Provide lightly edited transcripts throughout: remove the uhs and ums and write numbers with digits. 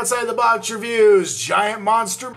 Outside the Box Reviews, Giant Monster.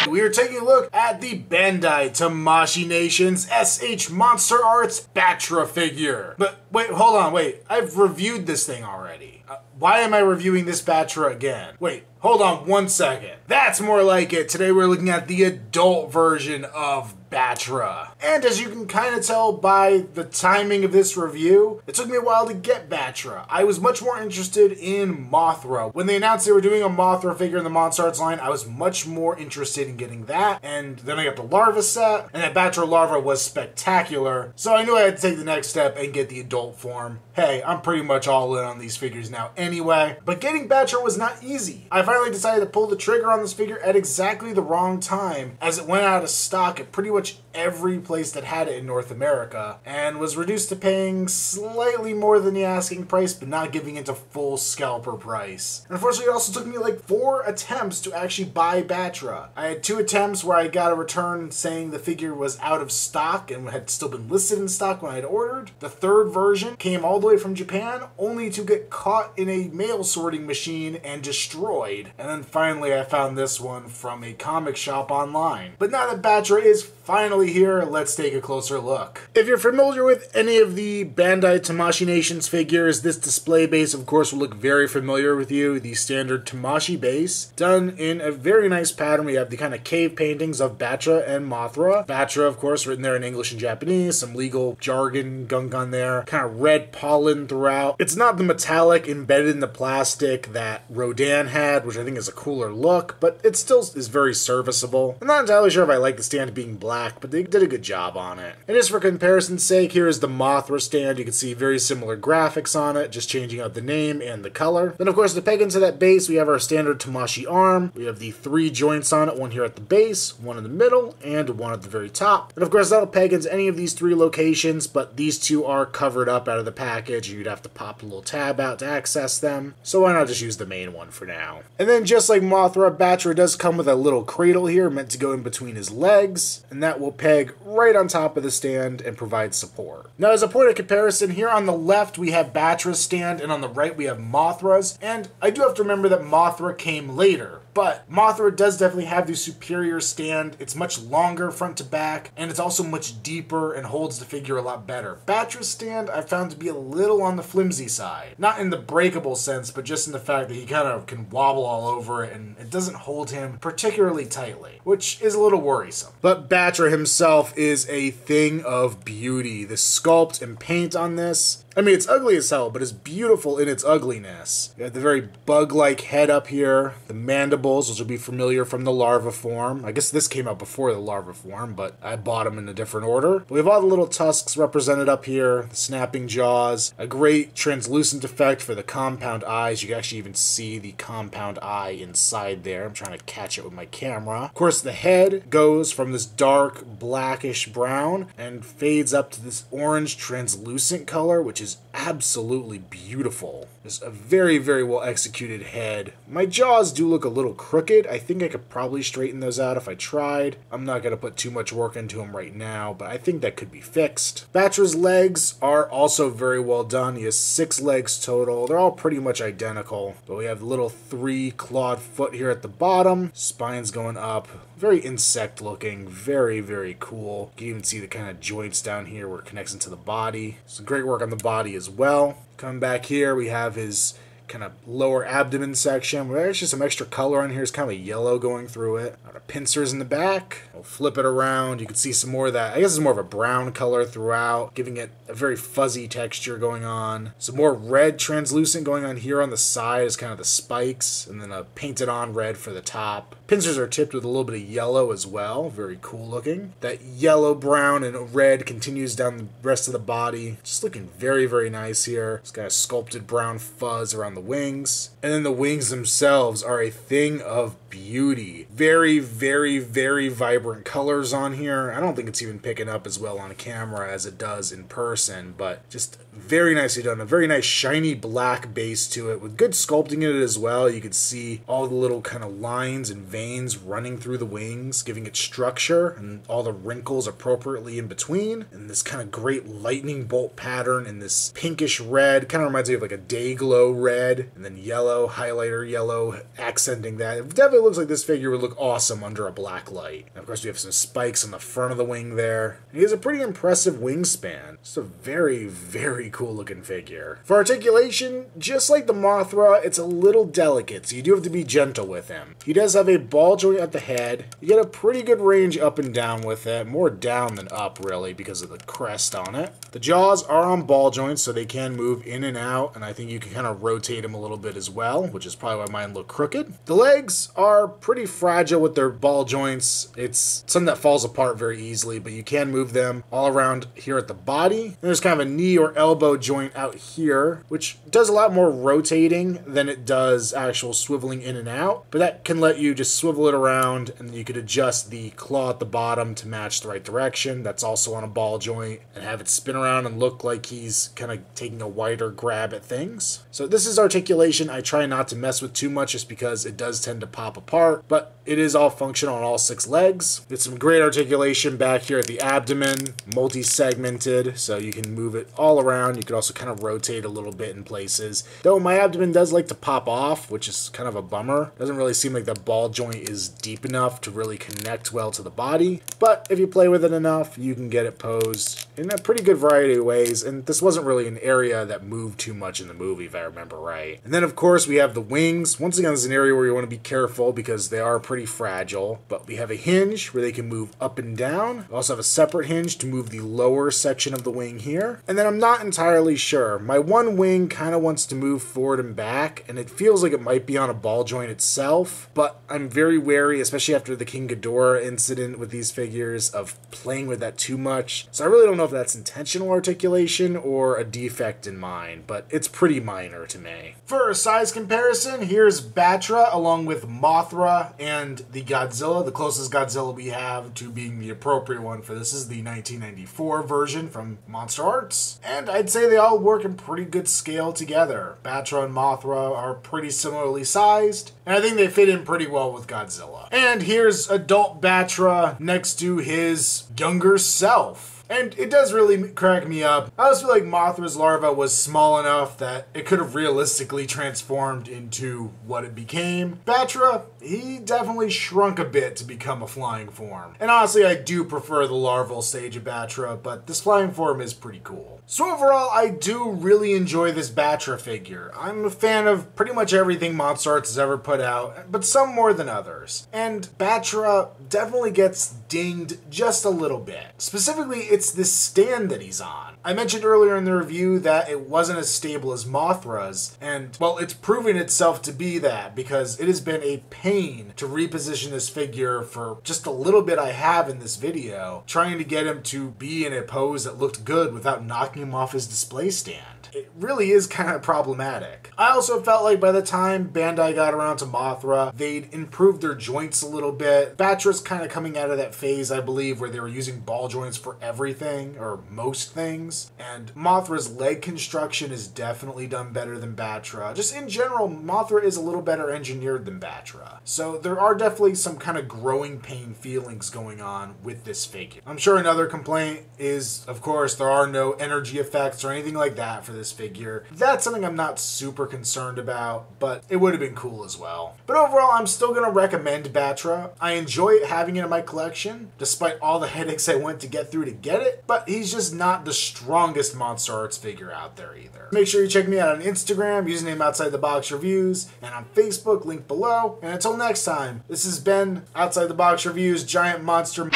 We are taking a look at the Bandai Tamashii Nation's SH Monsterarts Battra figure. But wait, hold on, wait. I've reviewed this thing already. Why am I reviewing this Battra again? Wait, hold on 1 second. That's more like it. Today we're looking at the adult version of Battra. And as you can kind of tell by the timing of this review, it took me a while to get Battra. I was much more interested in Mothra. When they announced they were doing a Mothra figure in the Monsterarts line, I was much more interested in getting that. And then I got the Larva set, and that Battra Larva was spectacular. So I knew I had to take the next step and get the adult form. Hey, I'm pretty much all in on these figures now anyway. But getting Battra was not easy. I finally decided to pull the trigger on this figure at exactly the wrong time, as it went out of stock at pretty much every place that had it in North America, and was reduced to paying slightly more than the asking price, but not giving it a full scalper price. And unfortunately, it also took me like 4 attempts to actually buy Battra. I had 2 attempts where I got a return saying the figure was out of stock and had still been listed in stock when I had ordered. The third version came all the way from Japan, only to get caught in a mail sorting machine and destroyed. And then finally I found this one from a comic shop online. But now that Battra is finally here, let's take a closer look. If you're familiar with any of the Bandai Tamashii Nations figures, this display base of course will look very familiar with you. The standard Tamashii base, done in a very nice pattern. We have the kind of cave paintings of Battra and Mothra. Battra of course written there in English and Japanese, some legal jargon gunk on there, kind of red pollen throughout. It's not the metallic embedded in the plastic that Rodan had, which I think is a cooler look, but it still is very serviceable. I'm not entirely sure if I like the stand being black, but they did a good job on it. And just for comparison's sake, here is the Mothra stand. You can see very similar graphics on it, just changing out the name and the color. Then of course to peg into that base, we have our standard Tamashii arm. We have the 3 joints on it, one here at the base, one in the middle, and one at the very top. And of course that'll peg into any of these 3 locations, but these 2 are covered up out of the package. You'd have to pop a little tab out to access them. So why not just use the main one for now? And then just like Mothra, Battra does come with a little cradle here meant to go in between his legs, and that will peg right on top of the stand and provide support. Now as a point of comparison, here on the left we have Battra's stand and on the right we have Mothra's, and I do have to remember that Mothra came later. But Mothra does definitely have the superior stand. It's much longer front to back, and it's also much deeper and holds the figure a lot better. Battra's stand I found to be a little on the flimsy side. Not in the breakable sense, but just in the fact that he kind of can wobble all over it, and it doesn't hold him particularly tightly, which is a little worrisome. But Battra himself is a thing of beauty. The sculpt and paint on this, I mean, it's ugly as hell, but it's beautiful in its ugliness. You have the very bug-like head up here, the mandibles, which will be familiar from the larva form. I guess this came out before the larva form, but I bought them in a different order. We have all the little tusks represented up here, the snapping jaws, a great translucent effect for the compound eyes. You can actually even see the compound eye inside there. I'm trying to catch it with my camera. Of course, the head goes from this dark blackish brown and fades up to this orange translucent color, which is absolutely beautiful. It's a very, very well executed head. My jaws do look a little crooked. I think I could probably straighten those out if I tried. I'm not going to put too much work into them right now, but I think that could be fixed. Battra's legs are also very well done. He has 6 legs total. They're all pretty much identical, but we have the little 3 clawed foot here at the bottom. Spine's going up. Very insect looking, very, very cool. You can even see the kind of joints down here where it connects into the body. Some great work on the body as well. Coming back here, we have his kind of lower abdomen section. There's actually some extra color on here. It's kind of a yellow going through it. Got our pincers in the back. We'll flip it around. You can see some more of that. I guess it's more of a brown color throughout, giving it a very fuzzy texture going on. Some more red translucent going on here on the side is kind of the spikes, and then a painted on red for the top. Pincers are tipped with a little bit of yellow as well. Very cool looking. That yellow, brown, and red continues down the rest of the body. Just looking very, very nice here. It's got a sculpted brown fuzz around the wings. And then the wings themselves are a thing of beauty. Very, very, very vibrant colors on here. I don't think it's even picking up as well on camera as it does in person, but just very nicely done. A very nice shiny black base to it with good sculpting in it as well. You can see all the little kind of lines and veins running through the wings, giving it structure, and all the wrinkles appropriately in between, and this kind of great lightning bolt pattern in this pinkish red, kind of reminds me of like a day glow red, and then yellow, highlighter yellow, accenting that. It definitely looks like this figure would look awesome under a black light. And of course we have some spikes on the front of the wing there. And he has a pretty impressive wingspan. It's a very, very cool looking figure. For articulation, just like the Mothra, it's a little delicate, so you do have to be gentle with him. He does have a ball joint at the head. You get a pretty good range up and down with it, more down than up really because of the crest on it. The jaws are on ball joints, so they can move in and out, and I think you can kind of rotate them a little bit as well, which is probably why mine look crooked. The legs are pretty fragile with their ball joints. It's something that falls apart very easily, but you can move them all around here at the body. And there's kind of a knee or elbow joint out here, which does a lot more rotating than it does actual swiveling in and out, but that can let you just swivel it around, and you could adjust the claw at the bottom to match the right direction. That's also on a ball joint, and have it spin around and look like he's kind of taking a wider grab at things. So this is articulation I try not to mess with too much just because it does tend to pop apart, but it is all functional on all 6 legs. It's some great articulation back here at the abdomen, multi-segmented, so you can move it all around. You could also kind of rotate a little bit in places. Though my abdomen does like to pop off, which is kind of a bummer. Doesn't really seem like the ball joint is deep enough to really connect well to the body, but if you play with it enough, you can get it posed in a pretty good variety of ways, and this wasn't really an area that moved too much in the movie, if I remember right. And then, of course, we have the wings. Once again, this is an area where you want to be careful because they are pretty fragile, but we have a hinge where they can move up and down. We also have a separate hinge to move the lower section of the wing here. And then I'm not entirely sure. My one wing kind of wants to move forward and back, and it feels like it might be on a ball joint itself, but I'm very wary, especially after the King Ghidorah incident with these figures, of playing with that too much. So I really don't know if that's intentional articulation or a defect in mine, but it's pretty minor to me. For a size comparison, here's Battra along with Mothra and the Godzilla. The closest Godzilla we have to being the appropriate one for this is the 1994 version from Monsterarts, and I'd say they all work in pretty good scale together. Battra and Mothra are pretty similarly sized, and I think they fit in pretty well with Godzilla. And here's adult Battra next to his younger self. And it does really crack me up. I always feel like Mothra's larva was small enough that it could have realistically transformed into what it became. Battra, he definitely shrunk a bit to become a flying form. And honestly, I do prefer the larval stage of Battra, but this flying form is pretty cool. So overall, I do really enjoy this Battra figure. I'm a fan of pretty much everything Monsterarts has ever put out, but some more than others. And Battra definitely gets dinged just a little bit. Specifically, it's this stand that he's on. I mentioned earlier in the review that it wasn't as stable as Mothra's, and well, it's proven itself to be that because it has been a pain to reposition this figure for just a little bit I have in this video, trying to get him to be in a pose that looked good without knocking him off his display stand. It really is kind of problematic. I also felt like by the time Bandai got around to Mothra, they'd improved their joints a little bit. Battra's kind of coming out of that phase, I believe, where they were using ball joints for everything, or most things. And Mothra's leg construction is definitely done better than Battra. Just in general, Mothra is a little better engineered than Battra. So there are definitely some kind of growing pain feelings going on with this figure. I'm sure another complaint is, of course, there are no energy effects or anything like that for this figure. That's something I'm not super concerned about, but it would have been cool as well. But overall, I'm still going to recommend Battra. I enjoy having it in my collection, despite all the headaches I went to get through to get it, but he's just not the strongest Monsterarts figure out there either. Make sure you check me out on Instagram, username Outside the Box Reviews, and on Facebook, link below. And until next time, this has been Outside the Box Reviews Giant Monster.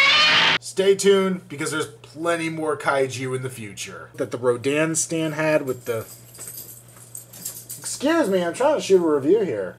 Stay tuned, because there's plenty more kaiju in the future. That the Rodan stand had with the... Excuse me, I'm trying to shoot a review here.